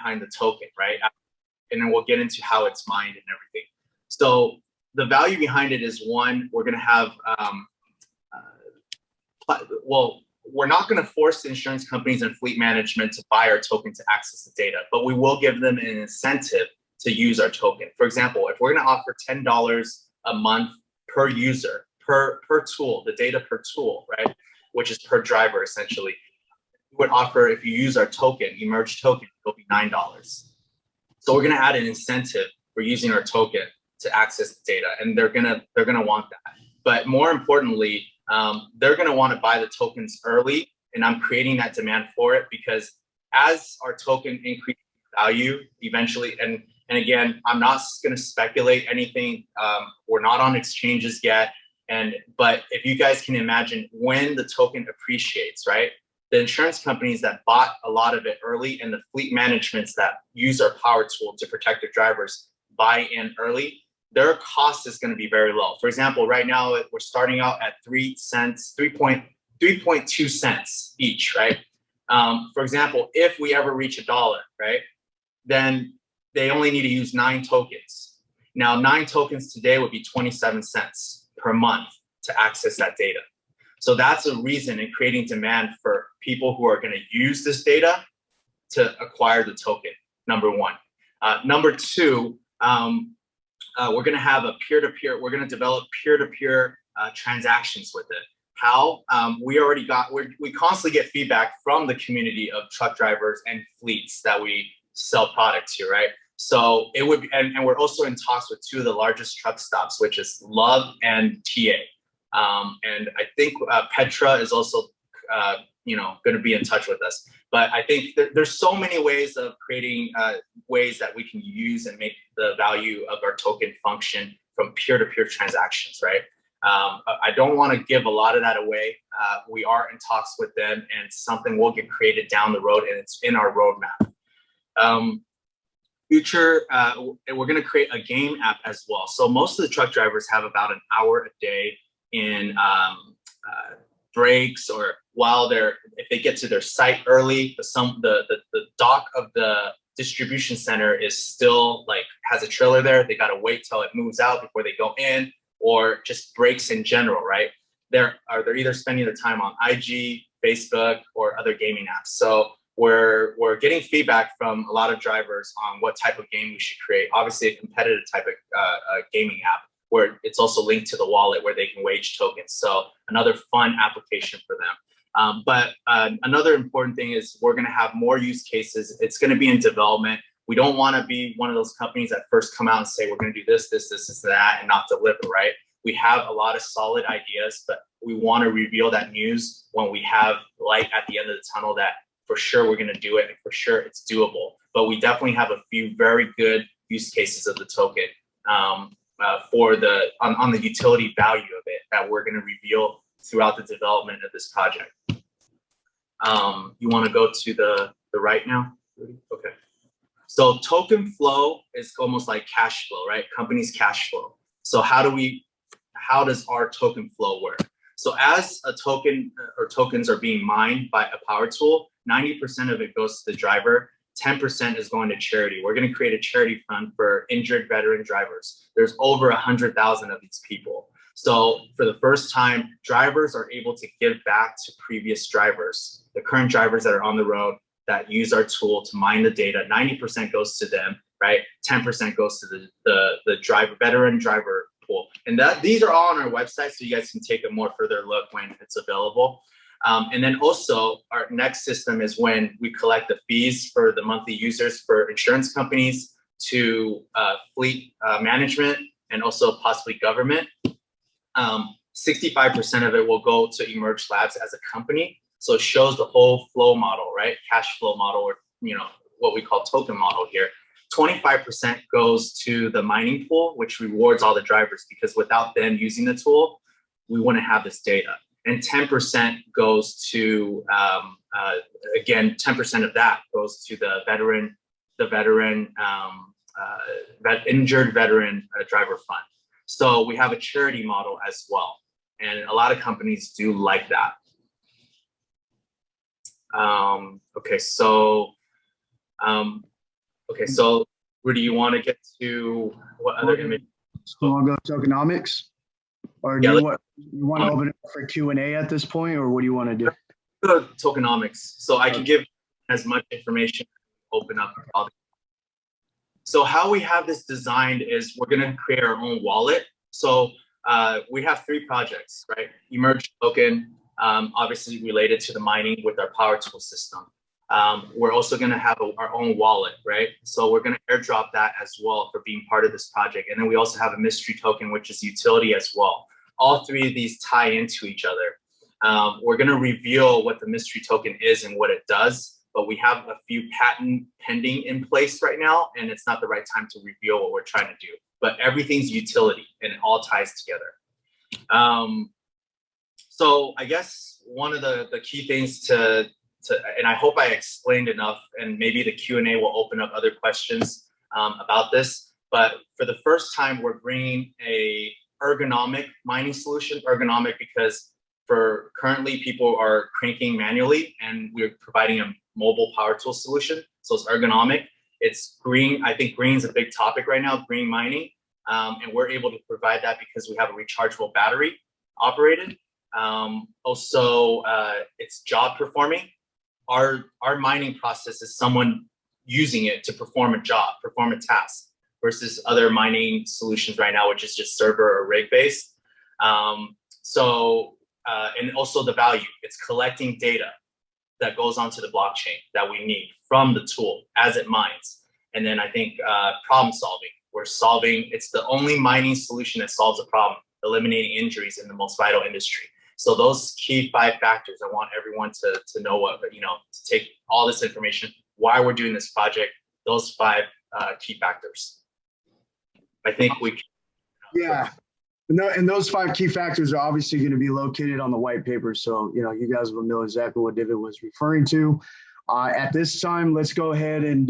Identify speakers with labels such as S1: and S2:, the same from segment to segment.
S1: behind the token, right? And then we'll get into how it's mined and everything. So the value behind it is, one, we're going to have, well, we're not going to force the insurance companies and fleet management to buy our token to access the data, but we will give them an incentive to use our token. For example, if we're going to offer $10 a month per user, per tool, the data per tool, right, which is per driver essentially, we would offer, if you use our token, emerge token, it'll be $9. So we're going to add an incentive for using our token to access the data, and they're gonna want that. But more importantly, they're going to want to buy the tokens early, and I'm creating that demand for it, because as our token increases value eventually, and again, I'm not going to speculate anything. We're not on exchanges yet, but if you guys can imagine, when the token appreciates, right? The insurance companies that bought a lot of it early and the fleet managements that use our power tool to protect their drivers buy in early, their cost is going to be very low. For example, right now we're starting out at 3.2 cents each, right? For example, if we ever reach $1, right, then they only need to use 9 tokens. Now, 9 tokens today would be 27 cents per month to access that data. So that's a reason in creating demand for people who are going to use this data to acquire the token, number one. Number two, we're going to have a peer-to-peer, we're going to develop peer-to-peer transactions with it. How? We constantly get feedback from the community of truck drivers and fleets that we sell products to, right? So it would, and we're also in talks with 2 of the largest truck stops, which is Love and TA. And I think Petra is also, going to be in touch with us. But I think there's so many ways of creating ways that we can use and make the value of our token function from peer-to-peer transactions, right? I don't want to give a lot of that away. We are in talks with them, and something will get created down the road, and it's in our roadmap. Future, we're going to create a game app as well. So most of the truck drivers have about an hour a day in breaks, or while if they get to their site early, the dock of the distribution center is still has a trailer there. They got to wait till it moves out before they go in, or just breaks in general, right? They're either spending the time on IG, Facebook, or other gaming apps. So we're getting feedback from a lot of drivers on what type of game we should create. Obviously, a competitive type of gaming app, where it's also linked to the wallet where they can wage tokens. So another fun application for them. But another important thing is we're going to have more use cases. It's going to be in development. We don't want to be one of those companies that first come out and say, we're going to do this, that, and not deliver, right? We have a lot of solid ideas, but we want to reveal that news when we have light at the end of the tunnel that for sure we're going to do it, and for sure it's doable. But we definitely have a few very good use cases of the token on the utility value of it that we're going to reveal throughout the development of this project. You want to go to the right now? Okay. So token flow is almost like cash flow, right? Company's cash flow. So how does our token flow work? So as a token or tokens are being mined by a power tool, 90% of it goes to the driver, 10% is going to charity. We're going to create a charity fund for injured veteran drivers. There's over 100,000 of these people. So for the first time, drivers are able to give back to previous drivers, the current drivers that are on the road that use our tool to mine the data. 90% goes to them, right? 10% goes to the veteran driver pool. And these are all on our website, so you guys can take a more further look when it's available. And then also our next system is when we collect the fees for the monthly users for insurance companies to fleet management and also possibly government. 65% of it will go to Emerge Labs as a company. So it shows the whole flow model, right? Cash flow model, or what we call token model here. 25% goes to the mining pool, which rewards all the drivers, because without them using the tool, we wouldn't have this data. And 10% goes to, again, 10% of that goes to the injured veteran driver fund. So we have a charity model as well. And a lot of companies do like that. Okay, so Okay, so where do you want to get to? What other image?
S2: You want to go tokenomics, or
S1: Yeah,
S2: do you want to open it up for Q&A at this point, or what do you want to do?
S1: go to tokenomics, so I can give as much information. Open up. So how we have this designed is we're going to create our own wallet. So we have 3 projects, right? Emerge token, obviously related to the mining with our power tool system. We're also going to have our own wallet, right? So we're going to airdrop that as well for being part of this project. And then we also have a mystery token, which is utility as well. All 3 of these tie into each other. We're going to reveal what the mystery token is and what it does, but we have a few patent pending in place right now, and it's not the right time to reveal what we're trying to do. But everything's utility, and it all ties together. So I guess one of the key things to and I hope I explained enough, and maybe the Q&A will open up other questions about this. But for the first time, we're bringing a ergonomic mining solution. Ergonomic because for currently people are cranking manually, and we're providing a mobile power tool solution. So it's ergonomic. It's green. I think green is a big topic right now, green mining. And we're able to provide that because we have a rechargeable battery operated. Also, it's job performing. Our mining process is someone using it to perform a job, perform a task, versus other mining solutions right now, which is just server or rig based. And also the value, it's collecting data that goes onto the blockchain that we need from the tool as it mines. And then I think problem solving, it's the only mining solution that solves a problem, eliminating injuries in the most vital industry. So those key 5 factors, I want everyone to know what, to take all this information, why we're doing this project, those 5 key factors. I think we can.
S2: Yeah. No, and those 5 key factors are obviously going to be located on the white paper. So, you guys will know exactly what David was referring to. At this time, let's go ahead and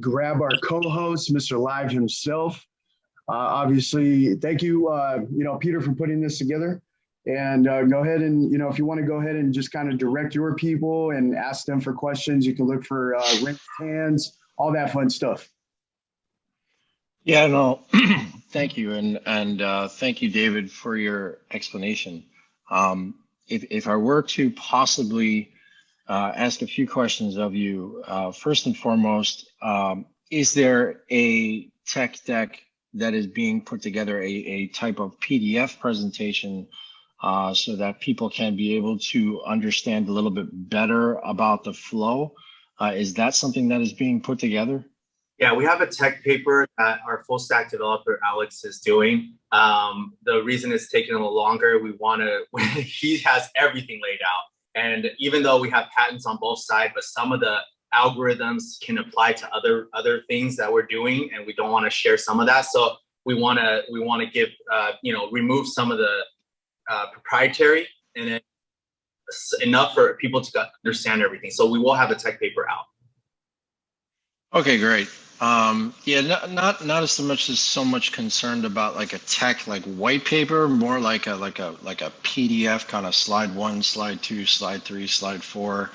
S2: grab our co-host, Mr. Live himself. Obviously, thank you, Peter, for putting this together. And go ahead and, if you want to go ahead and just kind of direct your people and ask them for questions, you can look for raised hands, all that fun stuff.
S3: Yeah, no, thank you. And thank you, David, for your explanation. If I were to possibly ask a few questions of you, first and foremost, is there a tech deck that is being put together, a type of PDF presentation so that people can be able to understand a little bit better about the flow? Is that something that is being put together?
S1: Yeah, we have a tech paper that our full stack developer, Alex, is doing. The reason it's taking a little longer, he has everything laid out. And even though we have patents on both sides, but some of the algorithms can apply to other things that we're doing, and we don't want to share some of that. So we want to give, remove some of the proprietary, and then enough for people to understand everything. So we will have a tech paper out.
S3: Okay, great. Yeah, not so much concerned about like a tech like white paper, more like a PDF kind of slide 1, slide 2, slide 3, slide 4.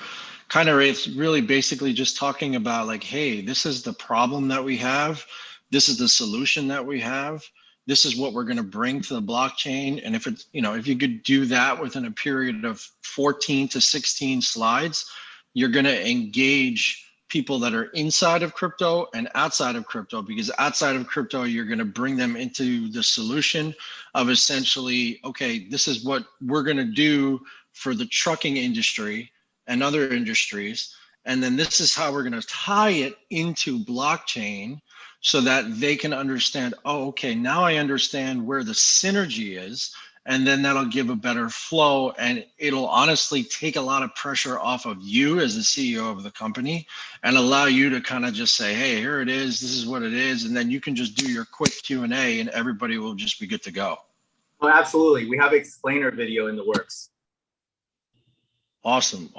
S3: Kind of, it's really basically just talking about like, hey, this is the problem that we have. This is the solution that we have. This is what we're going to bring to the blockchain. And if it's, if you could do that within a period of 14 to 16 slides, you're going to engage people that are inside of crypto and outside of crypto, because outside of crypto, you're going to bring them into the solution of essentially, okay, this is what we're going to do for the trucking industry and other industries. And then this is how we're going to tie it into blockchain so that they can understand, oh, okay, now I understand where the synergy is. And then that'll give a better flow, and it'll honestly take a lot of pressure off of you as the CEO of the company and allow you to kind of just say, hey, here it is, this is what it is. And then you can just do your quick Q&A and everybody will just be good to go.
S1: Oh, absolutely. We have an explainer video in the works.
S3: Awesome.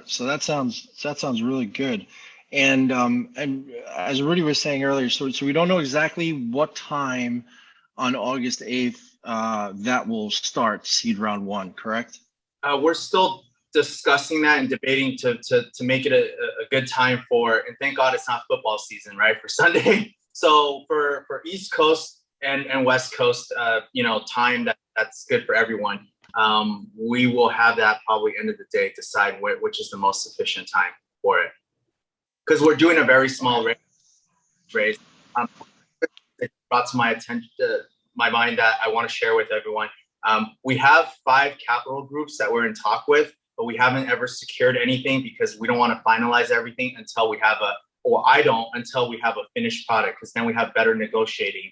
S3: So that sounds really good. And as Rudy was saying earlier, so we don't know exactly what time on August 8th that will start seed round 1, correct?
S1: We're still discussing that and debating to make it a good time for, and thank God it's not football season, right? For Sunday. So for East Coast and West Coast, time that's good for everyone. We will have that probably end of the day, decide which is the most efficient time for it. Because we're doing a very small race. It brought to my attention, my mind, that I want to share with everyone. We have 5 capital groups that we're in talk with, but we haven't ever secured anything because we don't want to finalize everything until we have until we have a finished product, because then we have better negotiating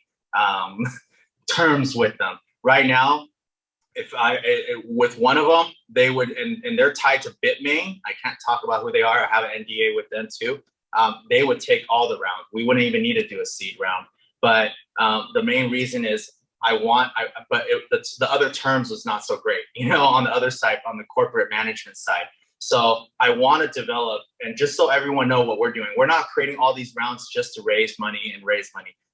S1: terms with them. Right now, with one of them, they would, and they're tied to Bitmain. I can't talk about who they are. I have an NDA with them too. They would take all the round. We wouldn't even need to do a seed round. But the main reason is the other terms was not so great, on the other side, on the corporate management side. So I want to develop, and just so everyone know what we're doing, we're not creating all these rounds just to raise money.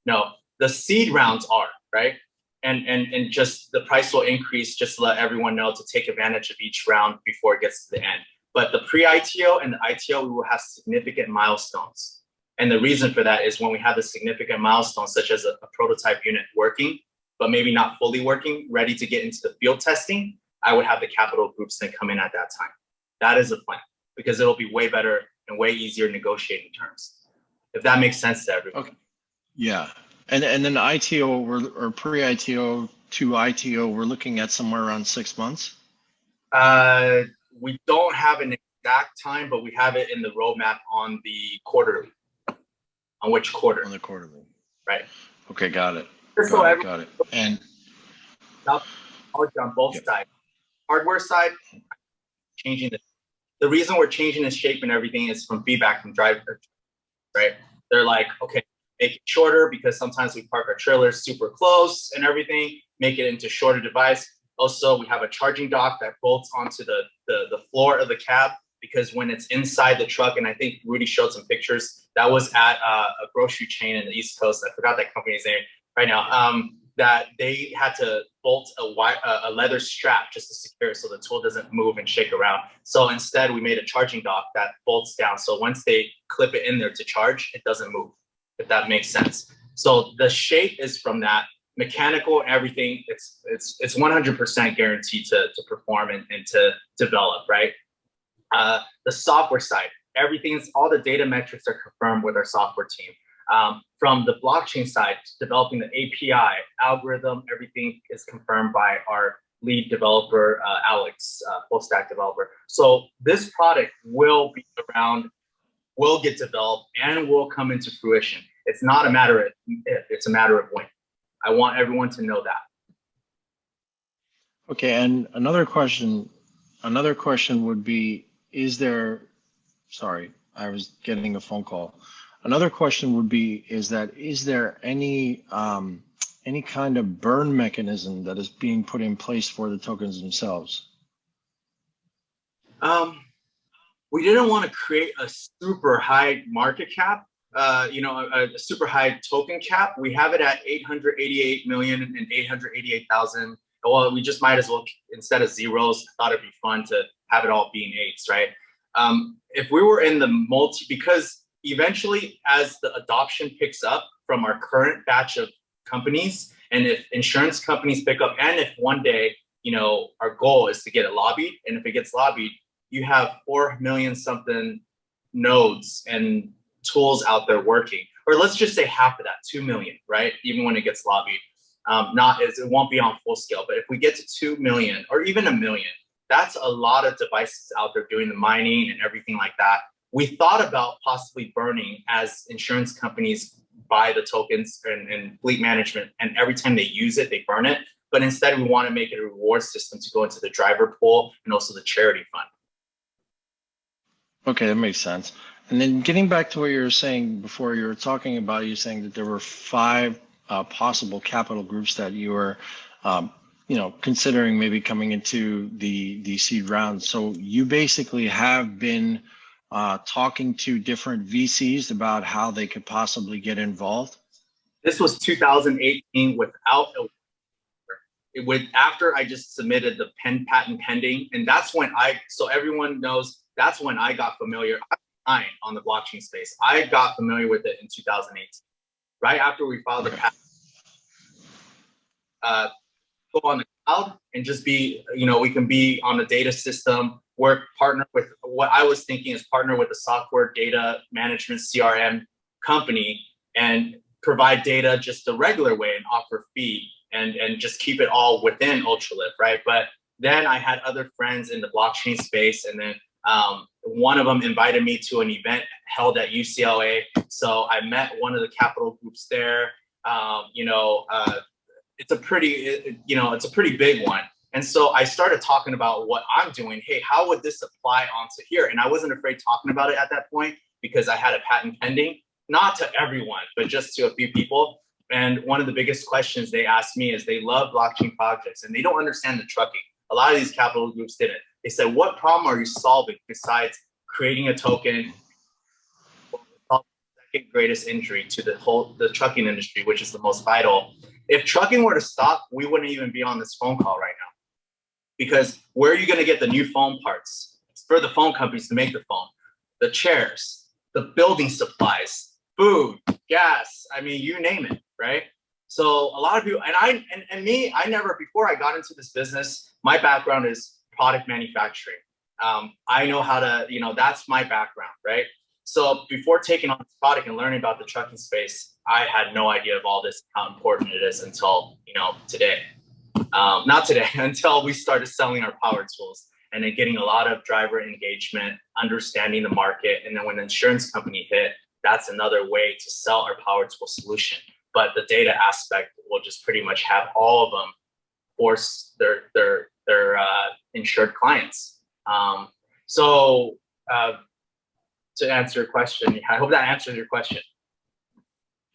S1: No, the seed rounds are, right? And just the price will increase just to let everyone know to take advantage of each round before it gets to the end. But the pre-ITO and the ITO, we will have significant milestones. And the reason for that is when we have the significant milestones, such as a prototype unit working, but maybe not fully working, ready to get into the field testing, I would have the capital groups then come in at that time. That is a plan, because it'll be way better and way easier negotiating terms, if that makes sense to everyone.
S3: Okay. Yeah. And then ITO or pre-ITO to ITO, we're looking at somewhere around 6 months?
S1: We don't have an exact time, but we have it in the roadmap on the quarterly. On which quarter? On
S3: the quarterly.
S1: Right.
S3: Okay, got it. Got it. And
S1: on both sides. Hardware side, changing the reason we're changing the shape and everything is from feedback from drivers, right? They're like, okay, make it shorter, because sometimes we park our trailers super close and everything, make it into shorter device. Also, we have a charging dock that bolts onto the floor of the cab, because when it's inside the truck, and I think Rudy showed some pictures, that was at a grocery chain in the East Coast. I forgot that company's name right now, that they had to bolt a leather strap just to secure it so the tool doesn't move and shake around. So instead, we made a charging dock that bolts down. So once they clip it in there to charge, it doesn't move, if that makes sense. So the shape is from that. Mechanical, everything, it's 100% guaranteed to perform and to develop, right? The software side, all the data metrics are confirmed with our software team. From the blockchain side, developing the API, algorithm, everything is confirmed by our lead developer, Alex, full stack developer. So this product will be around, will get developed, and will come into fruition. It's not a matter of if, it's a matter of when. I want everyone to know that.
S3: Okay, and another question would be, sorry, I was getting a phone call. Another question would be, is there any kind of burn mechanism that is being put in place for the tokens themselves?
S1: We didn't want to create a super high market cap, a super high token cap. We have it at 888 million and 888,000. Well, we just might as well, instead of zeros, thought it'd be fun to have it all being eights, right? If we were in the because eventually as the adoption picks up from our current batch of companies, and if insurance companies pick up, and if one day, our goal is to get it lobbied, and if it gets lobbied, you have 4 million something nodes and tools out there working, or let's just say half of that, 2 million, right? Even when it gets lobbied, it won't be on full scale, but if we get to 2 million or even 1 million, that's a lot of devices out there doing the mining and everything like that. We thought about possibly burning as insurance companies buy the tokens and fleet management, and every time they use it, they burn it. But instead, we want to make it a reward system to go into the driver pool and also the charity fund.
S3: Okay, that makes sense. And then getting back to what you were saying before, you were talking about, you saying that there were 5 possible capital groups that you were, considering maybe coming into the seed round. So you basically have been talking to different VCs about how they could possibly get involved.
S1: This was 2018 without after I just submitted the patent pending, and that's when so everyone knows, that's when I got familiar. time on the blockchain space. I got familiar with it in 2018, right after we filed the patent. Go on the cloud and just be, we can be on the data system, partner with what I was thinking is partner with a software data management CRM company and provide data just the regular way and offer fee and just keep it all within UltraLift, right? But then I had other friends in the blockchain space, and then one of them invited me to an event held at UCLA. So I met one of the capital groups there. It's a pretty big one. And so I started talking about what I'm doing. Hey, how would this apply onto here? And I wasn't afraid talking about it at that point because I had a patent pending, not to everyone, but just to a few people. And one of the biggest questions they asked me is they love blockchain projects and they don't understand the trucking. A lot of these capital groups didn't. They said, what problem are you solving besides creating a token? The second greatest injury to the trucking industry, which is the most vital. If trucking were to stop, we wouldn't even be on this phone call right now. Because where are you going to get the new phone parts? It's for the phone companies to make the phone, the chairs, the building supplies, food, gas. I mean, you name it, right? So a lot of people, I never, before I got into this business, my background is product manufacturing. I know how to, that's my background, right? So before taking on this product and learning about the trucking space, I had no idea of all this, how important it is until, today. Not today, until we started selling our power tools and then getting a lot of driver engagement, understanding the market. And then when the insurance company hit, that's another way to sell our power tool solution. But the data aspect will just pretty much have all of them force their insured clients. To answer your question, I hope that answers your question.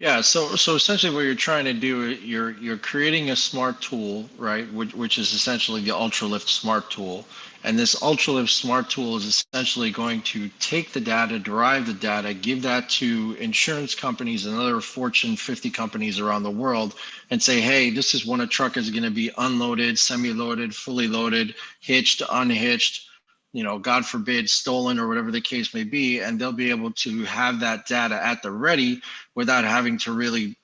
S3: Yeah, so essentially what you're trying to do, you're creating a smart tool, right? Which is essentially the UltraLift smart tool. And this UltraLift smart tool is essentially going to take the data, derive the data, give that to insurance companies and other Fortune 50 companies around the world and say, hey, this is when a truck is going to be unloaded, semi-loaded, fully loaded, hitched, unhitched, God forbid, stolen or whatever the case may be. And they'll be able to have that data at the ready without having to really,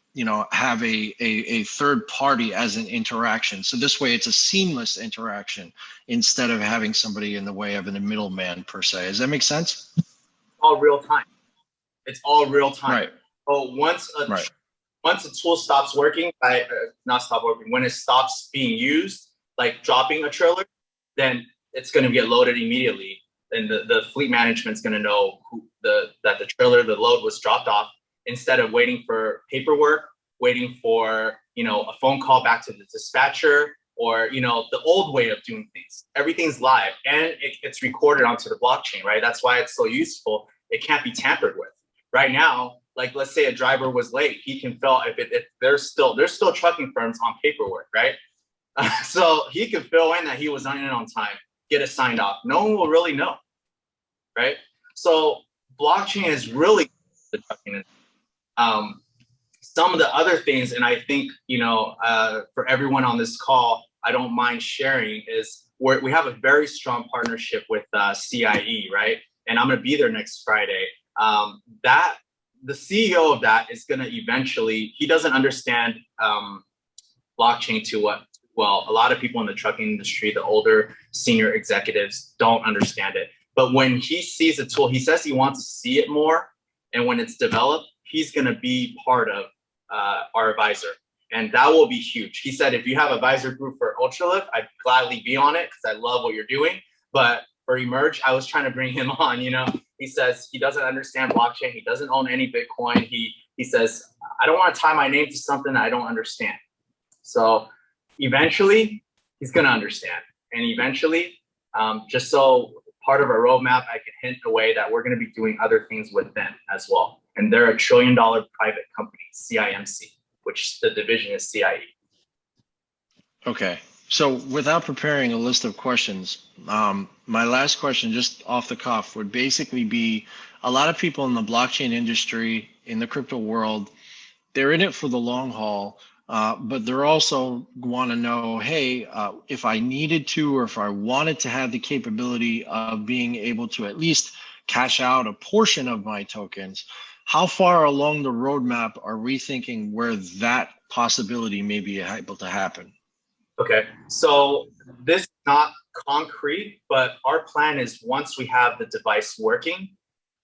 S3: have a third party as an interaction. So this way it's a seamless interaction instead of having somebody in the way of a middleman per se. Does that make sense?
S1: All real time. It's all real time.
S3: Right.
S1: So once a tool stops working, when it stops being used, like dropping a trailer, then it's going to get loaded immediately. And the fleet management's going to know that the trailer, the load was dropped off, instead of waiting for paperwork, waiting for, a phone call back to the dispatcher or, the old way of doing things. Everything's live and it's recorded onto the blockchain, right? That's why it's so useful. It can't be tampered with. Right now, like let's say a driver was late, he can fill, if there's still trucking firms on paperwork, right? So he could fill in that he was in on time, get it signed off. No one will really know, right? So blockchain is really the trucking industry. Some of the other things, and I think, for everyone on this call, I don't mind sharing, is we have a very strong partnership with CIE, right? And I'm going to be there next Friday. The CEO of that is going to eventually, he doesn't understand blockchain too well. A lot of people in the trucking industry, the older senior executives, don't understand it. But when he sees the tool, he says he wants to see it more. And when it's developed, he's going to be part of our advisor. And that will be huge. He said, if you have an advisor group for UltraLift, I'd gladly be on it because I love what you're doing. But for Emerge, I was trying to bring him on, He says he doesn't understand blockchain. He doesn't own any Bitcoin. He says, I don't want to tie my name to something that I don't understand. So eventually, he's going to understand. And eventually, just so part of our roadmap, I can hint away that we're going to be doing other things with them as well. And they're $1 trillion private company, CIMC, which the division is CIE.
S3: Okay. So without preparing a list of questions, my last question just off the cuff would basically be, a lot of people in the blockchain industry, in the crypto world, they're in it for the long haul, but they're also want to know, hey, if I needed to, or if I wanted to have the capability of being able to at least cash out a portion of my tokens, how far along the roadmap are we thinking where that possibility may be able to happen?
S1: Okay, so this is not concrete, but our plan is once we have the device working,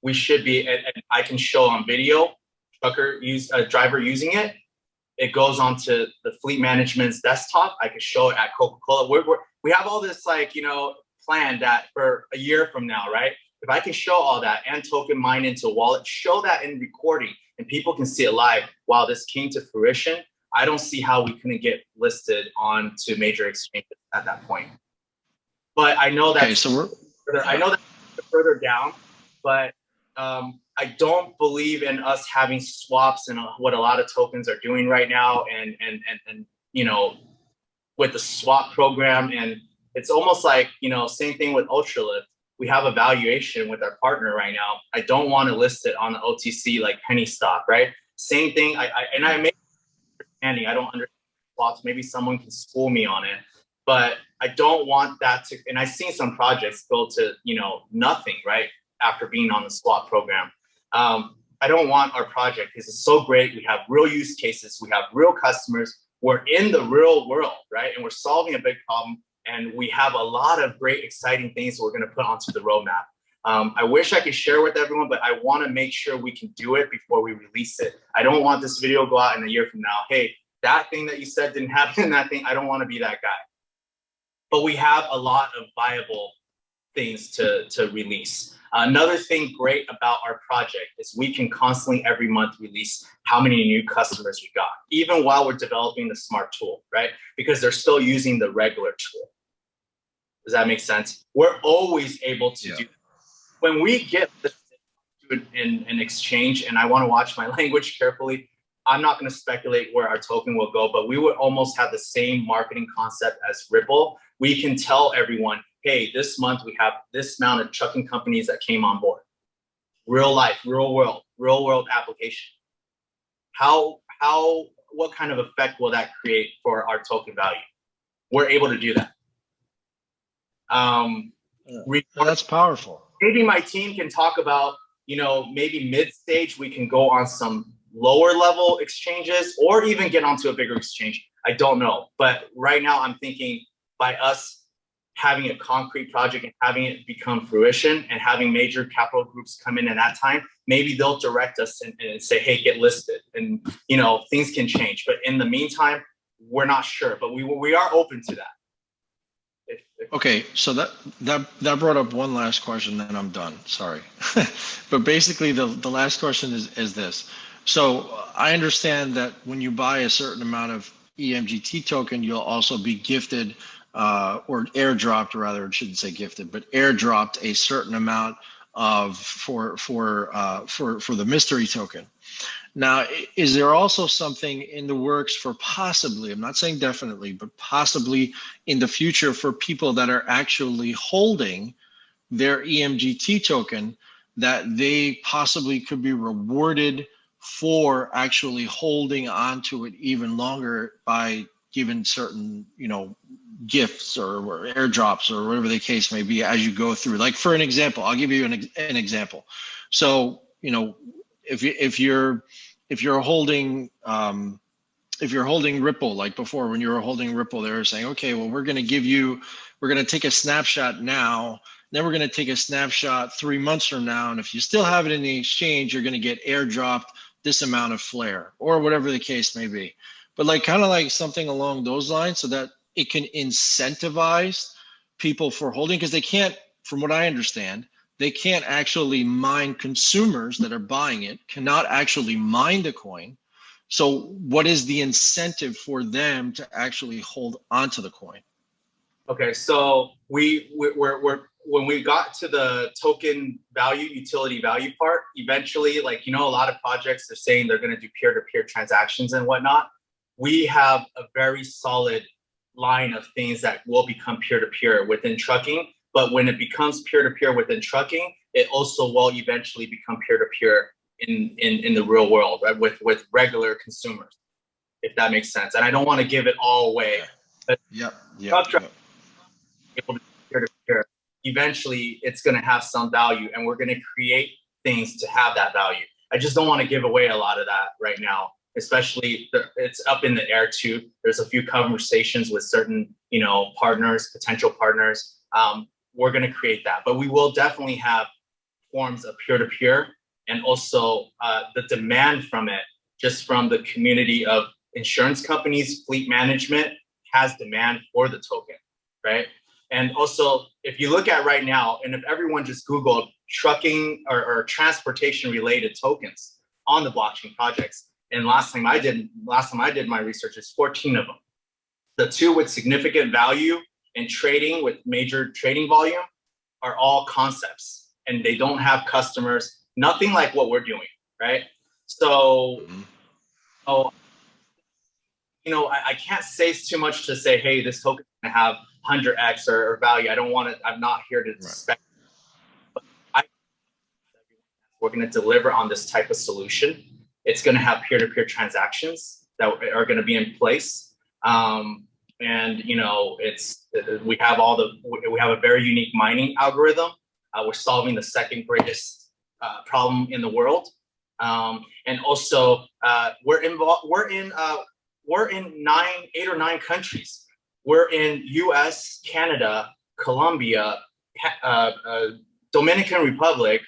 S1: we should be, and I can show on video, a driver using it. It goes onto the fleet management's desktop. I can show it at Coca-Cola. We have all this planned that for a year from now, right? If I can show all that and token mine into a wallet, show that in recording and people can see it live while this came to fruition, I don't see how we couldn't get listed onto major exchanges at that point. But I know that I know that's further down, but I don't believe in us having swaps and what a lot of tokens are doing right now, and with the swap program, and it's almost like same thing with UltraLift. We have a valuation with our partner right now. I don't want to list it on the OTC like penny stock, right? Same thing. I may understanding. I don't understand swaps. Maybe someone can school me on it, but I don't want that to. And I've seen some projects go to nothing, right, after being on the swap program. I don't want our project because it's so great. We have real use cases. We have real customers. We're in the real world, right? And we're solving a big problem. And we have a lot of great, exciting things we're going to put onto the roadmap. I wish I could share with everyone, but I want to make sure we can do it before we release it. I don't want this video to go out in a year from now. Hey, that thing that you said didn't happen, that thing, I don't want to be that guy. But we have a lot of viable things to release. Another thing great about our project is we can constantly every month release how many new customers we got, even while we're developing the smart tool, right? Because they're still using the regular tool. Does that make sense? We're always able to do that. When we get in an exchange, and I want to watch my language carefully, I'm not going to speculate where our token will go, but we would almost have the same marketing concept as Ripple. We can tell everyone, hey, this month we have this amount of trucking companies that came on board. Real life, real world application. What kind of effect will that create for our token value? We're able to do that.
S3: That's powerful.
S1: Maybe my team can talk about, maybe mid-stage, we can go on some lower level exchanges or even get onto a bigger exchange. I don't know. But right now I'm thinking by us having a concrete project and having it become fruition and having major capital groups come in at that time, maybe they'll direct us and say, hey, get listed. And, things can change. But in the meantime, we're not sure. But we are open to that.
S3: Okay, so that brought up one last question, then I'm done. Sorry. But basically, the last question is this. So I understand that when you buy a certain amount of EMGT token, you'll also be gifted or airdropped, rather, I shouldn't say gifted, but airdropped a certain amount of for the mystery token. Now, is there also something in the works for possibly, I'm not saying definitely, but possibly in the future for people that are actually holding their EMGT token that they possibly could be rewarded for actually holding onto it even longer by given certain, gifts or airdrops or whatever the case may be as you go through? Like, for an example, I'll give you an example. So, if you're holding Ripple, like before when you were holding Ripple, they were saying, okay, well, we're going to take a snapshot now, then we're going to take a snapshot 3 months from now, and if you still have it in the exchange, you're going to get airdropped this amount of flare or whatever the case may be. But kind of like something along those lines, so that it can incentivize people for holding, because they can't, from what I understand, they can't actually mine, consumers that are buying it cannot actually mine the coin. So what is the incentive for them to actually hold onto the coin?
S1: Okay, so we're when we got to the token value, utility value part, eventually, a lot of projects are saying they're going to do peer-to-peer transactions and whatnot. We have a very solid line of things that will become peer-to-peer within trucking. But when it becomes peer-to-peer within trucking, it also will eventually become peer-to-peer in the real world, right? With regular consumers, if that makes sense. And I don't want to give it all away.
S3: Yep.
S1: Able to peer-to-peer. eventually it's going to have some value, and we're going to create things to have that value. I just don't want to give away a lot of that right now, especially it's up in the air too. There's a few conversations with certain, partners, potential partners. We're going to create that, but we will definitely have forms of peer-to-peer, and also the demand from it, just from the community of insurance companies, fleet management has demand for the token, right? And also, if you look at right now, and if everyone just Googled trucking or transportation related tokens on the blockchain projects, and last time I did my research, is 14 of them. The 2 with significant value and trading with major trading volume are all concepts, and they don't have customers, nothing like what we're doing, right? So, I can't say too much to say, hey, this token is going to have 100x or value. I don't want to, I'm not here to expect, but we're going to deliver on this type of solution. It's going to have peer-to-peer transactions that are going to be in place. And we have a very unique mining algorithm. We're solving the second greatest problem in the world. And also we're in 8 or 9 countries. We're in US, Canada, Colombia, Dominican Republic,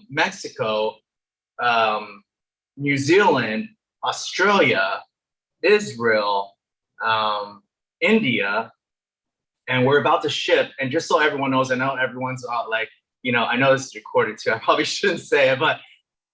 S1: Mexico, New Zealand, Australia, Israel, India, and we're about to ship. And just so everyone knows, I know everyone's I know this is recorded too. I probably shouldn't say it, but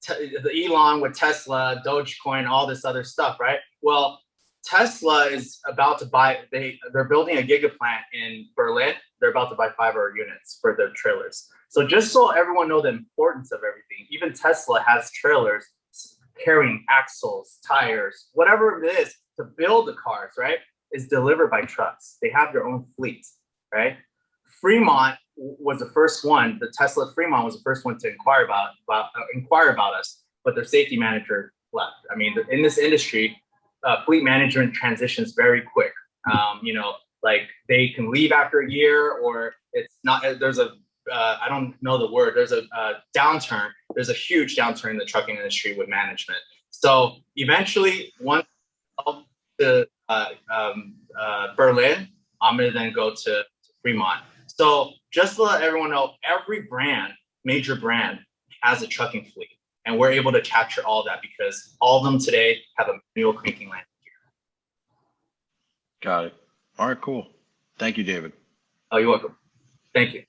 S1: the Elon with Tesla, Dogecoin, all this other stuff, right? Well, Tesla is about to buy, they're building a gigaplant in Berlin. They're about to buy 500 units for their trailers. So just so everyone know the importance of everything, even Tesla has trailers carrying axles, tires, whatever it is to build the cars, right, is delivered by trucks. They have their own fleet, right? Fremont was the first one, the Tesla Fremont was the first one to inquire about us, but their safety manager left. I mean, in this industry, fleet management transitions very quick. Like they can leave after a year, or it's not, there's a, I don't know the word, there's a downturn. There's a huge downturn in the trucking industry with management. So eventually, once to Berlin, I'm gonna then go to Fremont. So just to let everyone know, every brand, major brand, has a trucking fleet, and we're able to capture all that because all of them today have a manual cranking landing gear.
S3: Got it. All right, cool. Thank you, David.
S1: Oh, you're welcome. Thank you.